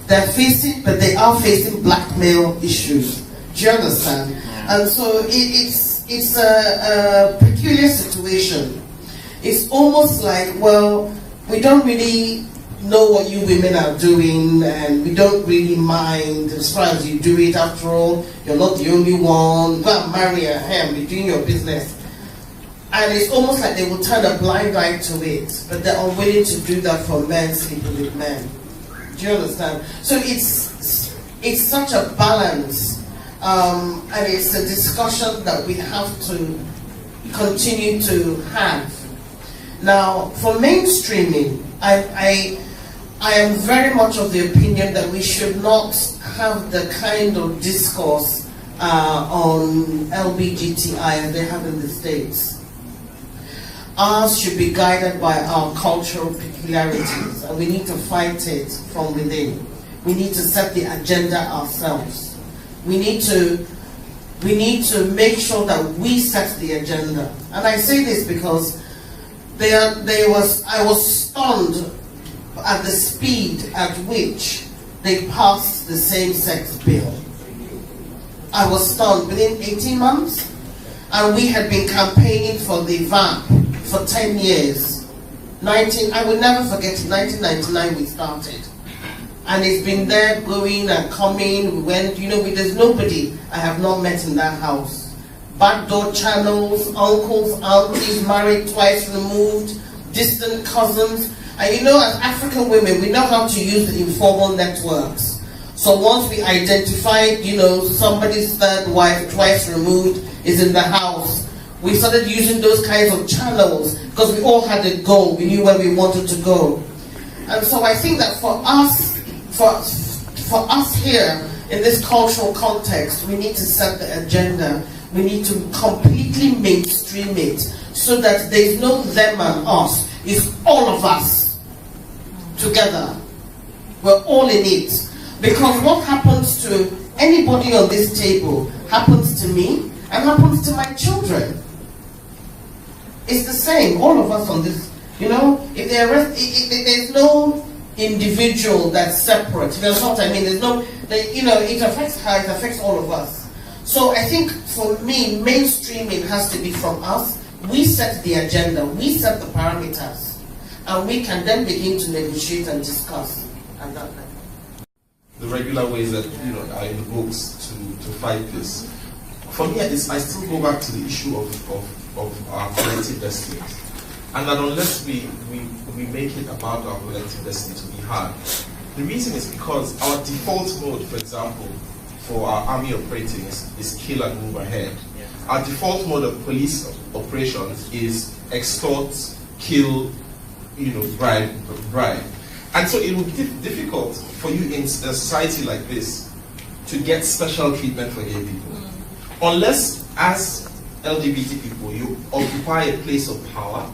they are facing blackmail issues. Do you understand? And so it's a peculiar situation. It's almost like, well, we don't really know what you women are doing, and we don't really mind as far as you do it. After all, you're not the only one. Go and marry him, be doing your business. And it's almost like they will turn a blind eye to it, but they're unwilling to do that for men sleeping with men. Do you understand? So it's such a balance, and it's a discussion that we have to continue to have. Now, for mainstreaming, I am very much of the opinion that we should not have the kind of discourse on LGBTI as they have in the States. Ours should be guided by our cultural peculiarities, and we need to fight it from within. We need to set the agenda ourselves. We need to make sure that we set the agenda. And I say this because I was stunned at the speed at which they passed the same-sex bill. I was stunned. Within 18 months, and we had been campaigning for the VAP for 10 years. I will never forget it, 1999 we started. And it's been there going and coming. We went, there's nobody I have not met in that house. Backdoor channels, uncles, aunties, married twice removed, distant cousins. And as African women, we know how to use the informal networks. So once we identified, somebody's third wife, twice removed, is in the house, we started using those kinds of channels because we all had a goal. We knew where we wanted to go. And so I think that for us here in this cultural context, we need to set the agenda. We need to completely mainstream it so that there's no them and us. It's all of us together. We're all in it. Because what happens to anybody on this table happens to me and happens to my children. It's the same, all of us on this, if they arrest, there's no individual that's separate. That's what I mean. There's no, it affects her, it affects all of us. So I think for me, mainstreaming has to be from us. We set the agenda, we set the parameters, and we can then begin to negotiate and discuss at that level. The regular ways that are in the books to fight this. For me, I still go back to the issue of our collective destinies, and that unless we make it about our collective destiny to be hard, the reason is because our default mode, for example, for our army operating is kill and move ahead. Our default mode of police operations is extort, kill, bribe. And so it will be difficult for you in a society like this to get special treatment for gay people. Unless, as LGBT people, you occupy a place of power,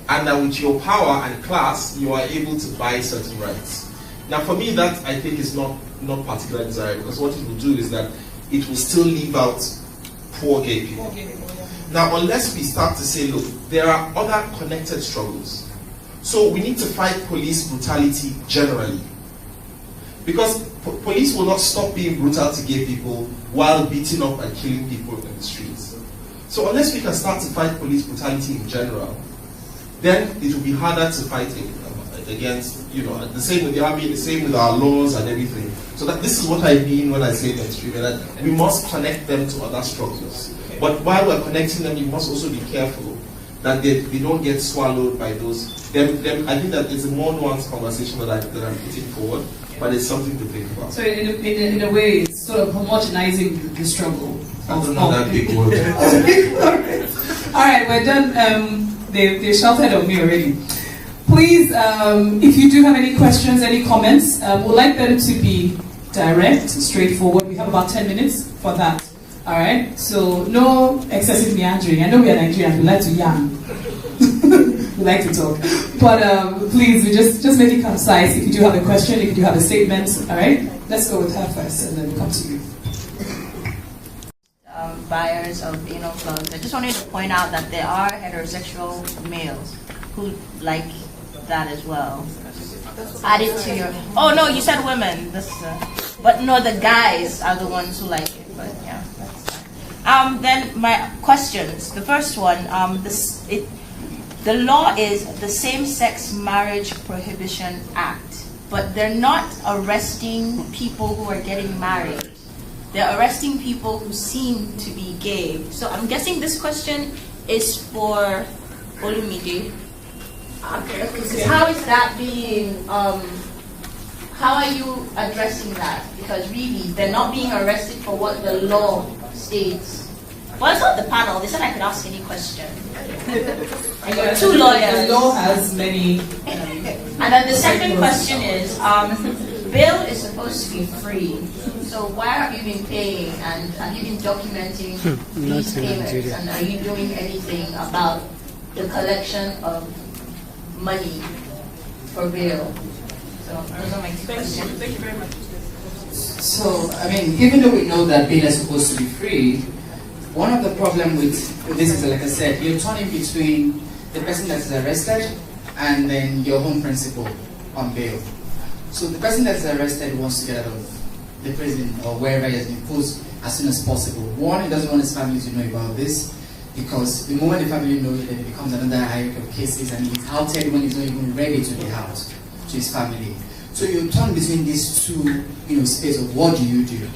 and that with your power and class, you are able to buy certain rights. Now, for me, that I think is not particularly desirable, because what it will do is that it will still leave out poor gay people. Now, unless we start to say, look, there are other connected struggles. So we need to fight police brutality generally. Because police will not stop being brutal to gay people while beating up and killing people in the streets. So unless we can start to fight police brutality in general, then it will be harder to fight against, the same with the army, the same with our laws and everything. So that this is what I mean when I say mainstream, that we must connect them to other struggles. But while we're connecting them, you must also be careful that they don't get swallowed by those. I think that it's a more nuanced conversation that I'm putting forward, but it's something to think about. So in a way, it's sort of homogenizing the struggle. I don't know that big word. All right, we're done. They shouted on me already. Please, if you do have any questions, any comments, we'd like them to be direct, straightforward. We have about 10 minutes for that. All right, so no excessive meandering. I know we are Nigerians, we like to yarn. We like to talk. But please, we just make it concise. If you do have a question, if you do have a statement, all right? Let's go with her first, and then we'll come to you. Buyers of anal plugs. I just wanted to point out that there are heterosexual males who like that as well. add it to your. Oh no, you said women. But no, the guys are the ones who like it. But yeah, that's fine. Then my questions. The first one. The law is the Same-Sex Marriage Prohibition Act, but they're not arresting people who are getting married. They're arresting people who seem to be gay. So I'm guessing this question is for Olumide. Okay. How is that being, how are you addressing that? Because really, they're not being arrested for what the law states. Well, it's not the panel. They said I could ask any question. And you're two lawyers. The law has many. And then the second question is, bail is supposed to be free. So why have you been paying, and have you been documenting these payments? And are you doing anything about the collection of money for bail? So those are my two questions. Thank you very much. So, I mean, even though we know that bail is supposed to be free, one of the problems with this is, like I said, you're turning between the person that is arrested and then your home principal on bail. So the person that is arrested wants to get out of the prison or wherever he has been put as soon as possible. One, he doesn't want his family to know about this, because the moment the family knows, then it becomes another hierarchy of cases, and he's outed when he's not even ready to be out to his family. So you turn between these two, space of what do you do?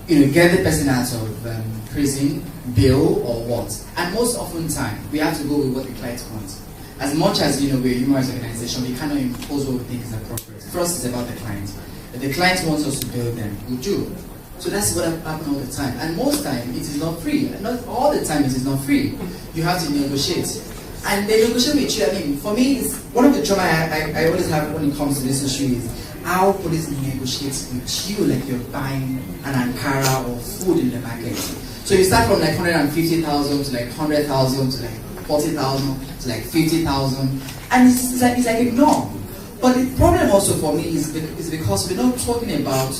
Get the person out of prison, bail, or what? And most often time, we have to go with what the client wants. As much as we're a human rights organization, we cannot impose what we think is appropriate. First, it's about the client. If the client wants us to bail them, we do. So that's what happens all the time. And most time, it is not free. And not all the time, it is not free. You have to negotiate. And they negotiate with you. I mean, for me, it's one of the trauma I always have when it comes to this issue is how police negotiate with you like you're buying an Ankara or food in the market. So you start from like 150,000 to like 100,000 to like 40,000 to like 50,000, and it's like a norm. But the problem also for me is because we're not talking about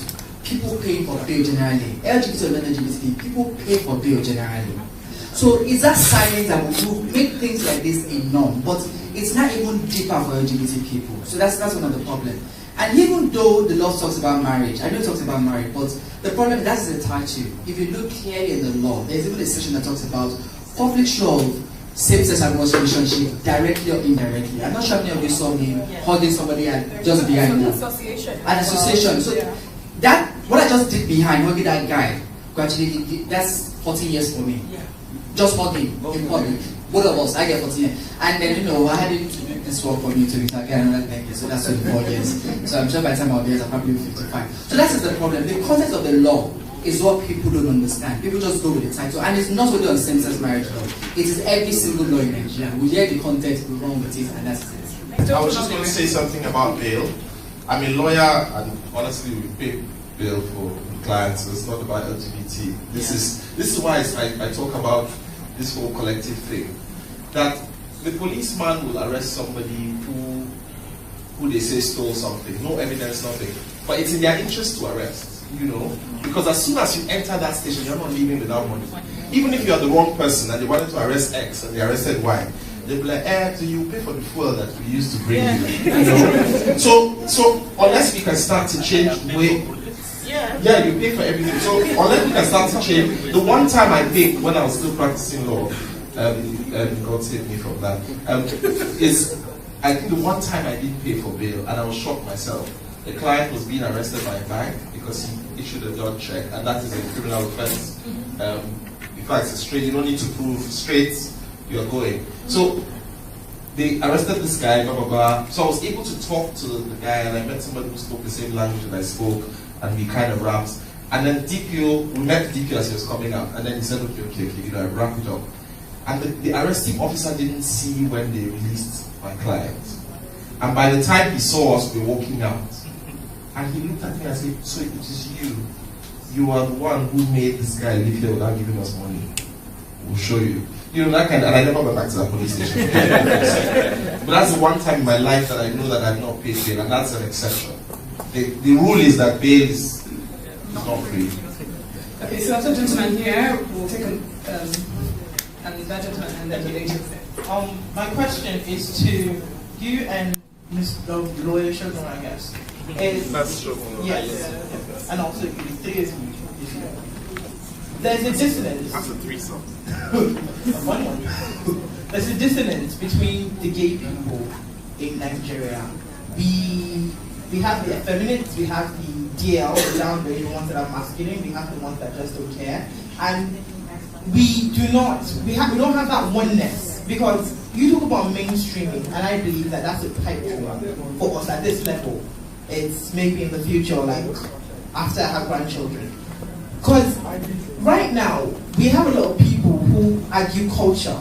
people paying for bail generally. LGBT or non-LGBT, people pay for bail generally. So it's that silence that will make things like this a norm, but it's not even deeper for LGBT people. So that's one of the problems. And even though the law talks about marriage, I know it talks about marriage, but the problem, that's the title. If you look clearly in the law, there's even a section that talks about public show of same-sex adverse relationship, directly or indirectly. I'm not sure many of you saw me holding somebody just behind them. An association. So that, what I just did behind hugging that guy, actually, that's 14 years for me. Just hugging in public. Both of us, I get 14 years. And then, I had it to make this work for me to retire another 10 years, so that's 24 years. So I'm sure by the time I'll be here, I'll probably be 55. So that's the problem. The context of the law is what people don't understand. People just go with the title. And it's not only on same-sex marriage law. It is every single law in Nigeria. We hear the context, we run with it, and that's it. I was just going to say something about bail. I'm a lawyer, and honestly, we pay bail for clients, so it's not about LGBT. This is why I talk about this whole collective thing. That the policeman will arrest somebody who they say stole something, no evidence, nothing. But it's in their interest to arrest, because as soon as you enter that station, you're not leaving without money. Even if you are the wrong person and they wanted to arrest X and they arrested Y, they'll be like, do you pay for the fuel that we used to bring you? So unless we can start to change the way, you pay for everything. So unless we can start to change, the one time I paid when I was still practicing law, God save me from that, is I think the one time I didn't pay for bail, and I was shocked myself. The client was being arrested by a bank because he issued a dog check, and that is a criminal offense. In fact, it's straight, you don't need to prove straight, you're going. So they arrested this guy, blah, blah, blah. So I was able to talk to the guy, and I met somebody who spoke the same language that I spoke, and we kind of rapped. And then we met DPO as he was coming out, and then he said, okay, I wrapped it up. And the arresting officer didn't see when they released my client. And by the time he saw us, we were walking out. And he looked at me and said, so it is you. You are the one who made this guy live here without giving us money. We'll show you. That kind of, and I never went back to that police station. But that's the one time in my life that I know that I've not paid bail, and that's an exception. The rule is that bail is not free. Okay, so after gentleman here, we'll take that gentleman and then the lady. My question is to you and Lawyer Shogunro, I guess. That's Shogunro. Yes. And also, three is there's a dissonance. That's a threesome. There's a dissonance between the gay people in Nigeria. We have the effeminates, we have the DL, the downgrade, the ones that are masculine, we have the ones that just don't care. And we don't have that oneness, because you talk about mainstreaming, and I believe that that's a pipe dream for us at this level. It's maybe in the future, like after I have grandchildren. Because right now, we have a lot of people who argue culture,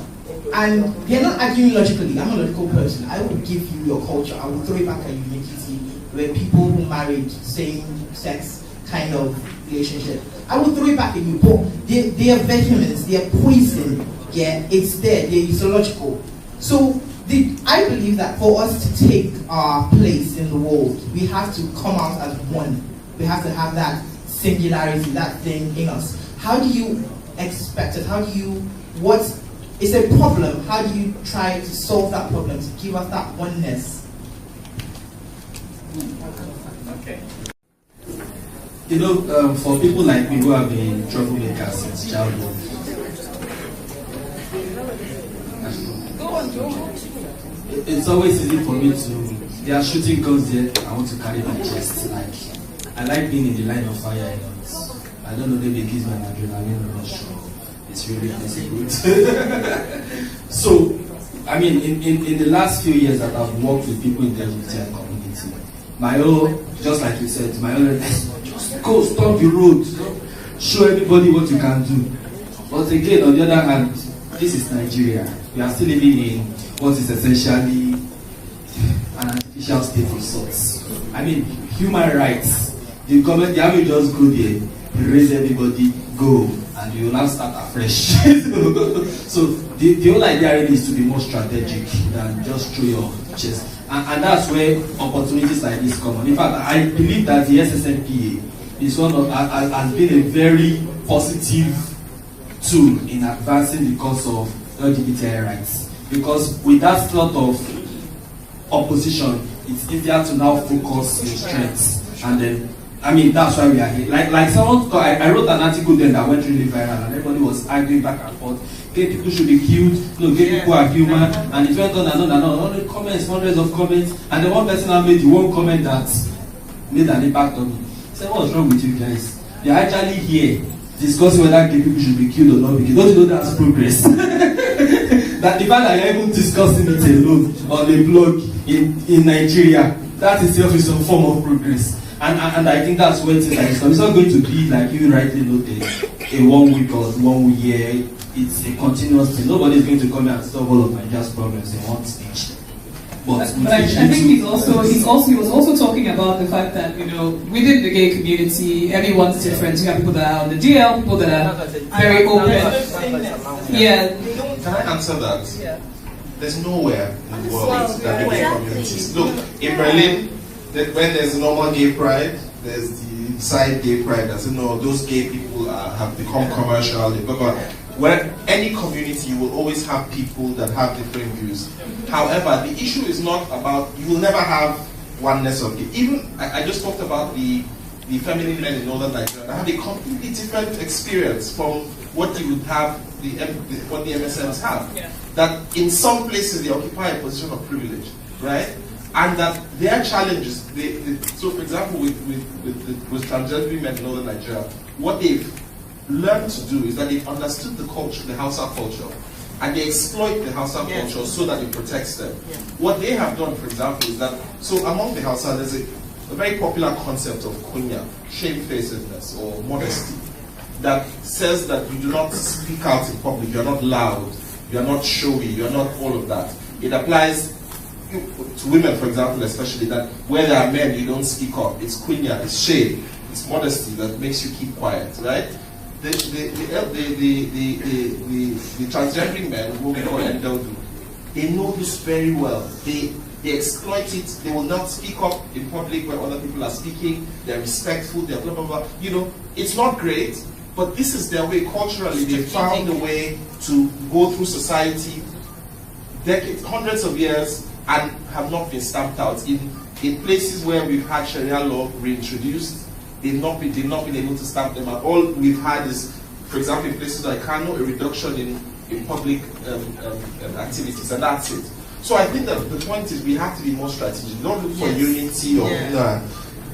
and they're not arguing logically. I'm a logical person. I will give you your culture, I will throw it back at you, make you see where people who married same-sex kind of relationship, I will throw it back at you, but they are vehemence, they are poison, yeah, it's there, they're ideological. So I believe that for us to take our place in the world, we have to come out as one. We have to have that singularity, that thing in us. How do you expect it? It's a problem. How do you try to solve that problem, to give us that oneness? Okay. You know, for people like me who have been troublemakers since childhood, it's always easy for me to, they are shooting guns there, I want to carry my chest. Like, I like being in the line of fire. I don't know, maybe it gives me an adrenaline rush. It's really good. So, I mean, in the last few years that I've worked with people in the LGBT community, my own, just like you said, my own, just go stop the road, show everybody what you can do. But again, on the other hand, this is Nigeria. We are still living in what is essentially an artificial state of sorts. I mean, human rights. The army just go there, erase everybody, go, and you will now start afresh. So the whole idea really is to be more strategic than just through your chest. And that's where opportunities like this come on. In fact, I believe that the SSNPA is has been a very positive tool in advancing the cause of LGBTI rights. Because with that sort of opposition, it's easier to now focus your strengths. And then, I mean, that's why we are here. Like someone, I wrote an article then that went really viral, and everybody was arguing back and forth. Gay people should be killed. No, gay people are human. And it went on and on and on. Hundreds of comments, hundreds of comments. And then one person now made the one comment that made an impact on me. I said, what's wrong with you guys? You're actually here discussing whether gay people should be killed or not. Because don't you know that's progress? That the fact that you're even discussing it alone on a blog in Nigeria, that itself is some form of progress. And I think that's where things like this come. It's not going to be like you rightly noted, a 1 week or 1 year. It's a continuous thing. Nobody is going to come and solve all of Nigeria's problems in one stage. But I think he was also talking about the fact that, you know, within the gay community, everyone's different. You have people that are on the DL, people that are very open. Yeah. Can I answer that? Yeah. There's nowhere in the world that the gay communities. Look, in Berlin, when there's a normal gay pride, there's the side gay pride. As you know, those gay people have become commercial. Where any community, you will always have people that have different views. However, the issue is not about, you will never have oneness of gay. Even, I just talked about the feminine men in northern Nigeria. They have a completely different experience from what you would have, what the MSMs have. Yeah. That in some places they occupy a position of privilege, right? And that their challenges, so for example, with transgender men in northern Nigeria, what they've learned to do is that they've understood the culture, the Hausa culture, and they exploit the Hausa culture so that it protects them. Yeah. What they have done, for example, is that, so among the Hausa, there's a very popular concept of kunya, shamefacedness or modesty, that says that you do not speak out in public, you're not loud, you're not showy, you're not all of that. It applies to women, for example, especially, that where there are men, you don't speak up. It's kunya, it's shame, it's modesty that makes you keep quiet, right? The transgendering men, who we call Ndodu, they know this very well. They exploit it. They will not speak up in public where other people are speaking. They're respectful. They're blah blah blah. You know, it's not great, but this is their way. Culturally, they found a way to go through society, decades, hundreds of years, and have not been stamped out. In places where we've had Sharia law reintroduced, they've not been able to stamp them out. All we've had is, for example, in places like Kano, a reduction in public activities, and that's it. So I think that the point is we have to be more strategic. Don't look for unity or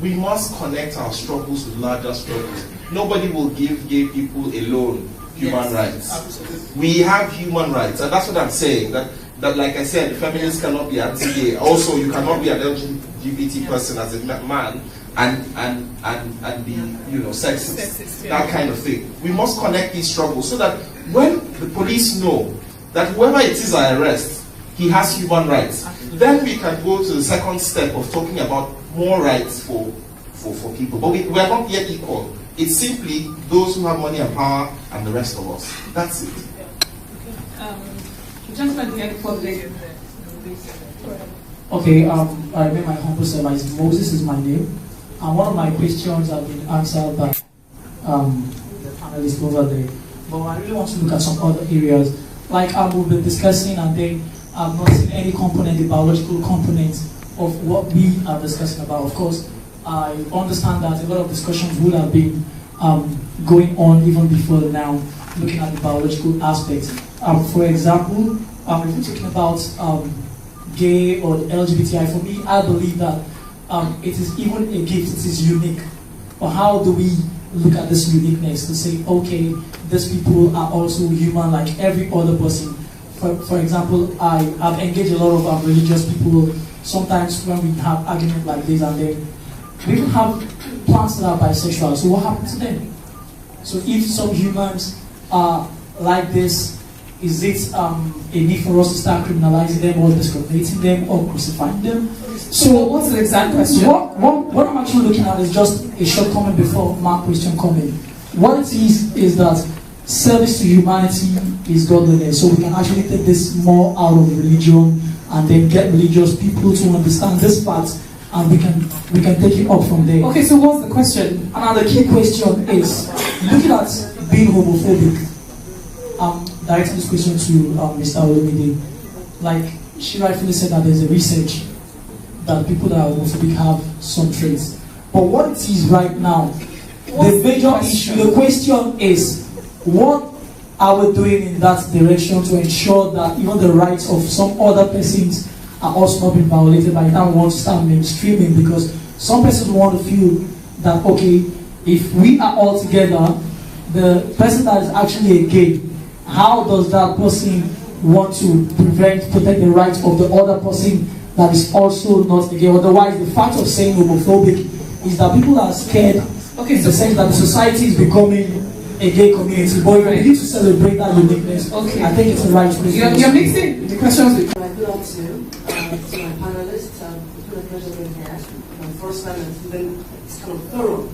we must connect our struggles with larger struggles. Nobody will give gay people alone human rights. Absolutely. We have human rights, and that's what I'm saying. That like I said, feminists cannot be anti-gay. Also, you cannot be an LGBT person as a man and be, sexist. That kind of thing. We must connect these struggles so that when the police know that whoever it is I arrest, he has human rights, then we can go to the second step of talking about more rights for people. But we are not yet equal. It's simply those who have money and power and the rest of us. That's it. Gentleman here for the Okay, I made my humble self. Moses is my name. And one of my questions have been answered by the panelists over there. But I really want to look at some other areas. Like we've been discussing, and then I've not seen any component, the biological component of what we are discussing about. Of course, I understand that a lot of discussions would have been going on even before now, looking at the biological aspects. For example, if we're talking about gay or LGBTI, for me, I believe that it is even a gift, it is unique. But how do we look at this uniqueness to say, okay, these people are also human like every other person? For example, I've engaged a lot of religious people. Sometimes when we have arguments like this, and then we even have plants that are bisexual. So what happens to them? So if some humans are like this, is it a need for us to start criminalizing them or discriminating them or crucifying them? So what's the exact question? What I'm actually looking at is just a short comment before my question coming. What it is that service to humanity is godliness. So we can actually take this more out of religion and then get religious people to understand this part, and we can take it up from there. Okay, so what's the question? Another key question is looking at being homophobic. Directing this question to Mr. Olumide. Like she rightfully said that there's a research that people that are homophobic have some traits. But what it is right now, the major issue, the question is, what are we doing in that direction to ensure that even the rights of some other persons are also not being violated by that we want to start mainstreaming? Because some persons want to feel that, okay, if we are all together, the person that is actually a gay, how does that person want to protect the rights of the other person that is also not a gay? Otherwise, the fact of saying homophobic is that people are scared in the sense that the society is becoming a gay community. But if we need to celebrate that uniqueness, I think it's the right place. You're mixing the questions with... Good afternoon to my panelists. It's been a pleasure being here. My first time, and then it's kind of thorough.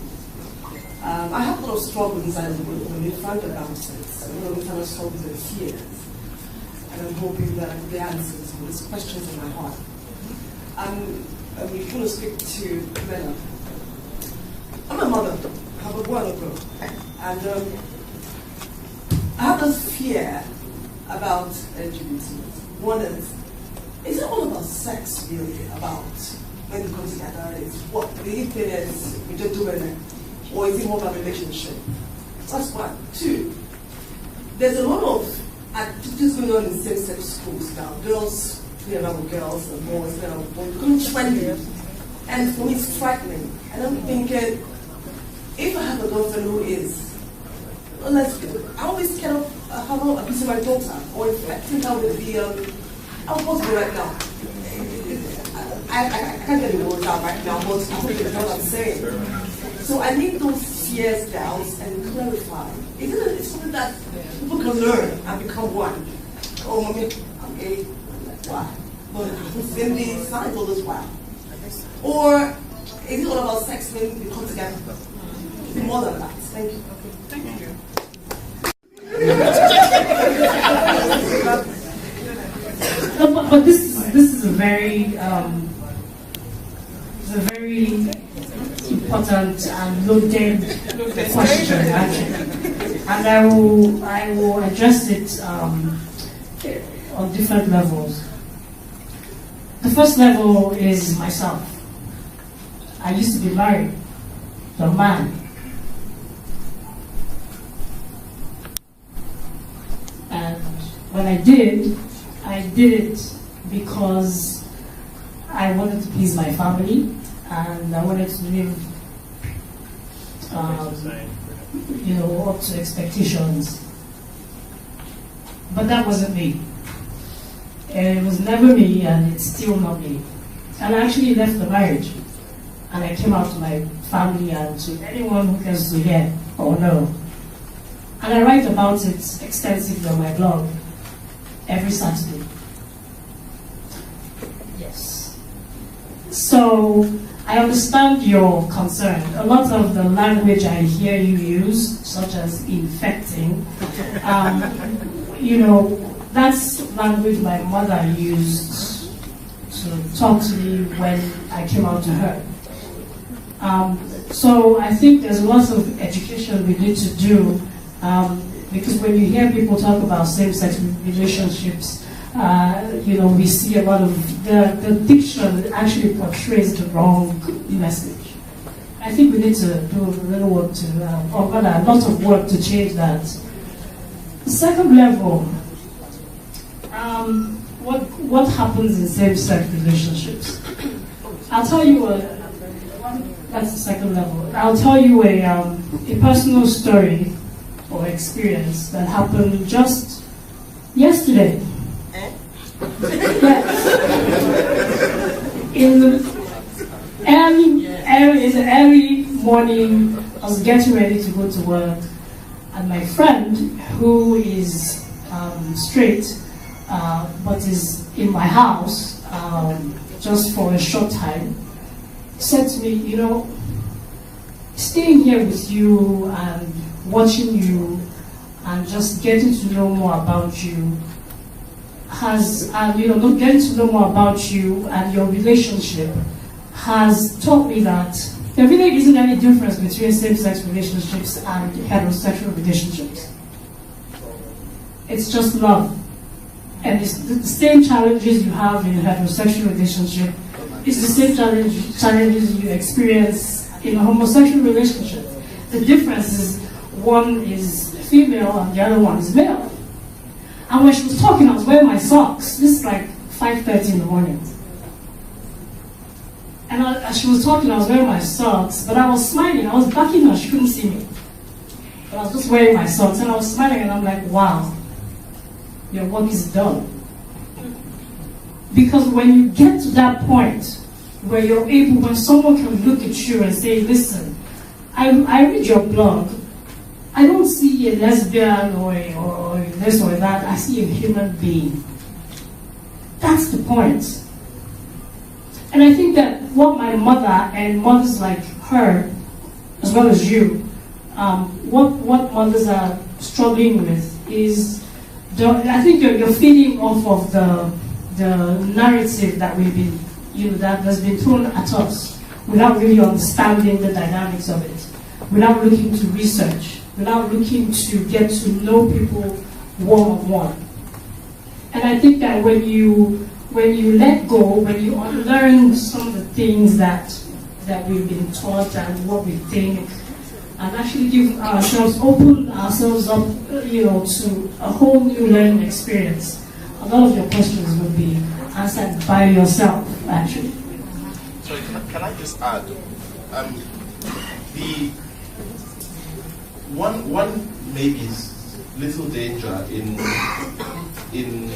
I have a lot of struggles inside the group. I'm in front about it. A lot of internal struggles and fears. And I'm hoping that I get the answers to these questions in my heart. I'm going to speak to Pamela. I'm a mother. I have a boy and a girl. And I have this fear about LGBT. One is it all about sex, really? About when it comes together, it's what the infinite we just do it, or is it more about relationship? That's one. Two, there's a lot of activities going on in same-sex schools now. Girls playing around with girls and boys playing around with boys, becoming trendy. And for me, it's frightening. And I'm thinking, if I have a girlfriend who is a lesbian, I always kind of have her abusing my daughter, or if I think I would be, I'm possible right now. I can't get the words out right now, but I hope you know what I'm saying. So I need those fears down and clarify. Isn't it something that people can learn and become one? Oh, mommy, I'm gay. Why? But I'm in the signs all this while. Or is it all about sex when we come together? Is it more than that? Thank you. Thank you. But this is a very important and loaded question, actually, and I will address it on different levels. The first level is myself. I used to be married to a man. And when I did it because I wanted to please my family and I wanted to live, up to expectations. But that wasn't me. It was never me, and it's still not me. And I actually left the marriage, and I came out to my family and to anyone who cares to hear or know. And I write about it extensively on my blog every Saturday. Yes. So I understand your concern. A lot of the language I hear you use, such as infecting, that's language my mother used to talk to me when I came out to her. So I think there's lots of education we need to do, because when you hear people talk about same-sex relationships, we see a lot of the diction actually portrays the wrong message. I think we need to do a little work or rather a lot of work to change that. The second level, what happens in same-sex relationships? I'll tell you that's the second level. I'll tell you a personal story or experience that happened just yesterday. Yes. In the early morning, I was getting ready to go to work, and my friend, who is straight, but is in my house just for a short time, said to me, staying here with you and watching you and just getting to know more about you getting to know more about you and your relationship has taught me that there really isn't any difference between same-sex relationships and heterosexual relationships. It's just love. And it's the same challenges you have in a heterosexual relationship. It's the same challenges you experience in a homosexual relationship. The difference is one is female and the other one is male. And when she was talking, I was wearing my socks. This is like 5:30 in the morning. And as she was talking, I was wearing my socks, but I was smiling. I was backing her. She couldn't see me. But I was just wearing my socks, and I was smiling, and I'm like, wow, your work is done. Because when you get to that point where you're able, when someone can look at you and say, listen, I read your blog, I don't see a lesbian or this or that, I see a human being. That's the point. And I think that what my mother and mothers like her, as well as you, what mothers are struggling with is, I think you're feeding off of the narrative that we've been, that has been thrown at us without really understanding the dynamics of it, without looking to research, without looking to get to know people one-on-one. And I think that when you let go, when you unlearn some of the things that we've been taught and what we think, and actually open ourselves up, to a whole new learning experience, a lot of your questions will be answered by yourself, actually. Sorry, can I just add? The one maybe little danger in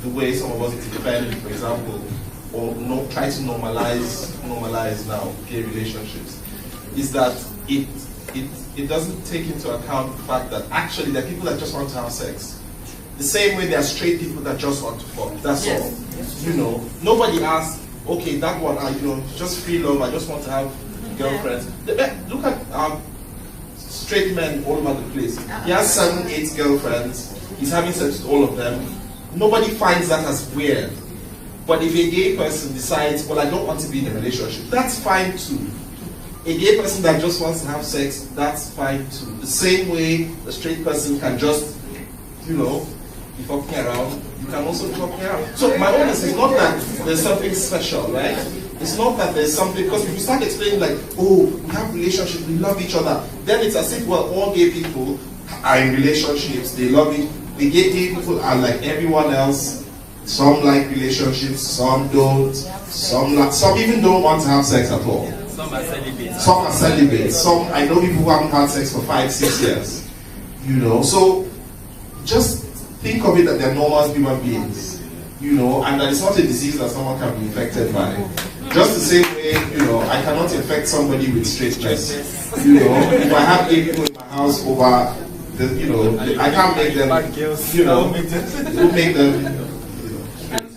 the way some of us defend, for example, or try to normalize now gay relationships, is that it doesn't take into account the fact that actually there are people that just want to have sex. The same way there are straight people that just want to fuck. That's all. Nobody asks, okay, that one, just free love, I just want to have girlfriends. Look at straight men all over the place. He has 7, 8 girlfriends. He's having sex with all of them. Nobody finds that as weird. But if a gay person decides, well, I don't want to be in a relationship, that's fine too. A gay person that just wants to have sex, that's fine too. The same way a straight person can just, be fucking around. you can also drop me out. So my own is not that there's something special, right? It's not that there's something, because if you start explaining like, oh, we have relationships, we love each other, then it's as if, well, all gay people are in relationships, they love it. The gay people are like everyone else. Some like relationships, some don't. Some even don't want to have sex at all. Some are celibate. Some are celibate. Some, I know people who haven't had sex for 5-6 years. You know, so just think of it that they're normal human beings. You know, and that it's not a disease that someone can be infected by. Just the same way, you know, I cannot infect somebody with straightness. You know, if I have gay people in my house over, you know, I can't make them, you know, make them.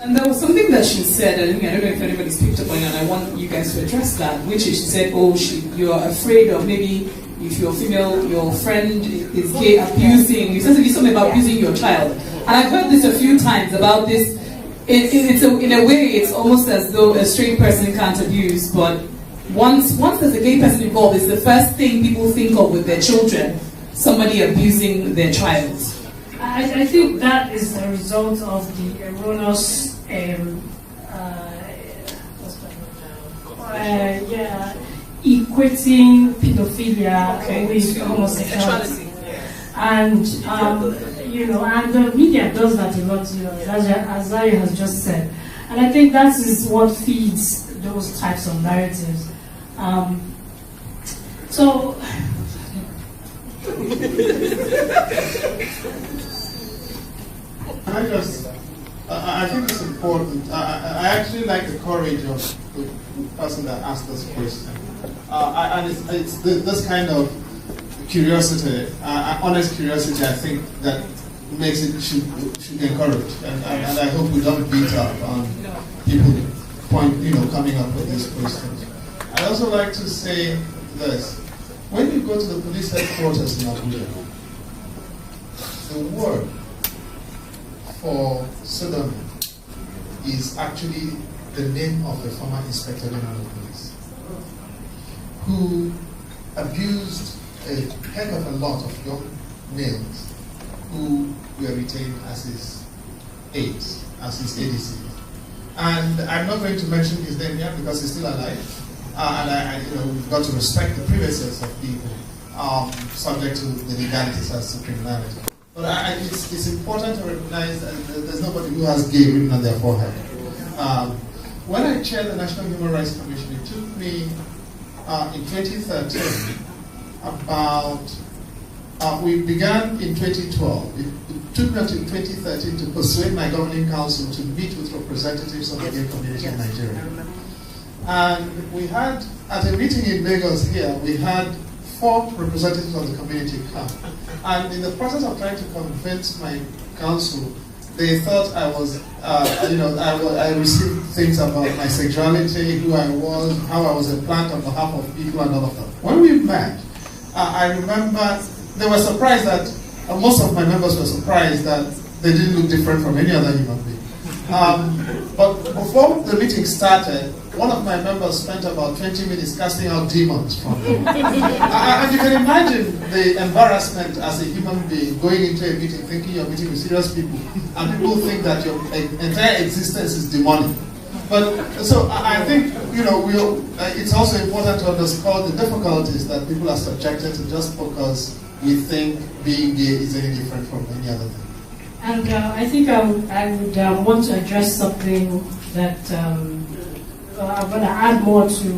And there was something that she said, I don't know if anybody's picked up on it, and I want you guys to address that, which is she said, oh, you're afraid of maybe if you're female, your friend is gay, abusing, you said something about abusing your child. And I've heard this a few times about this. In a way, it's almost as though a straight person can't abuse, but once there's a gay person involved, it's the first thing people think of with their children, somebody abusing their child. I think that is a result of the erroneous equating pedophilia with homosexuality. And you know, and the media does that a lot, you know, as Ayo has just said. And I think that is what feeds those types of narratives. So I think it's important. I actually like the courage of the person that asked this question. And it's this kind of curiosity, honest curiosity, I think that makes it should be encouraged. And I hope we don't beat up on people coming up with these questions. I'd also like to say this. When you go to the police headquarters in Abuja, the word for sodomy is actually the name of the former Inspector General of Police, who abused a heck of a lot of young males who were retained as his aides, as his ADC. And I'm not going to mention his name here because he's still alive. We've got to respect the privacies of people subject to the legalities as to criminality. But it's important to recognize that there's nobody who has gay written on their forehead. When I chaired the National Human Rights Commission, it took me in 2013 we began in 2012. It took me until 2013 to persuade my governing council to meet with representatives of the gay community in Nigeria. And we had, at a meeting in Lagos here, we had 4 representatives of the community come. And in the process of trying to convince my council, they thought I was, I received things about my sexuality, who I was, how I was a plant on behalf of people and all of that. When we met, I remember they were surprised that, most of my members were surprised that they didn't look different from any other human being. But before the meeting started, one of my members spent about 20 minutes casting out demons from him. And you can imagine the embarrassment as a human being going into a meeting thinking you're meeting with serious people, and people think that your entire existence is demonic. But so I think it's also important to underscore the difficulties that people are subjected to just because we think being gay is any different from any other thing. And I think I would want to address something that I'm going to add more to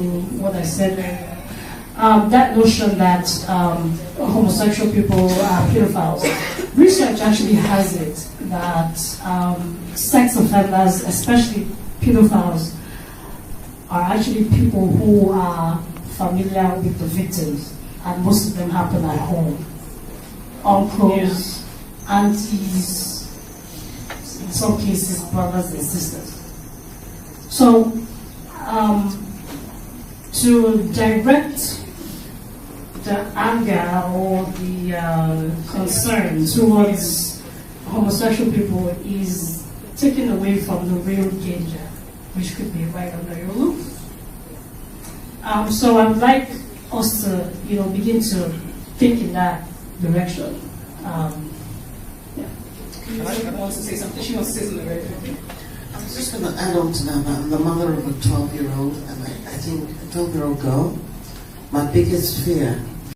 what I said earlier. That notion that homosexual people are pedophiles. Research actually has it that sex offenders, especially pedophiles, are actually people who are familiar with the victims, and most of them happen at home. Uncles, aunties, in some cases brothers and sisters. So to direct the anger or the concern towards homosexual people is taken away from the real danger, which could be right under your roof. So I'd like us to, begin to think in that direction. wants to say something. She wants to say something very quickly. I was just going to add on to that. I'm the mother of a 12-year-old, and I think a 12-year-old girl. My biggest fear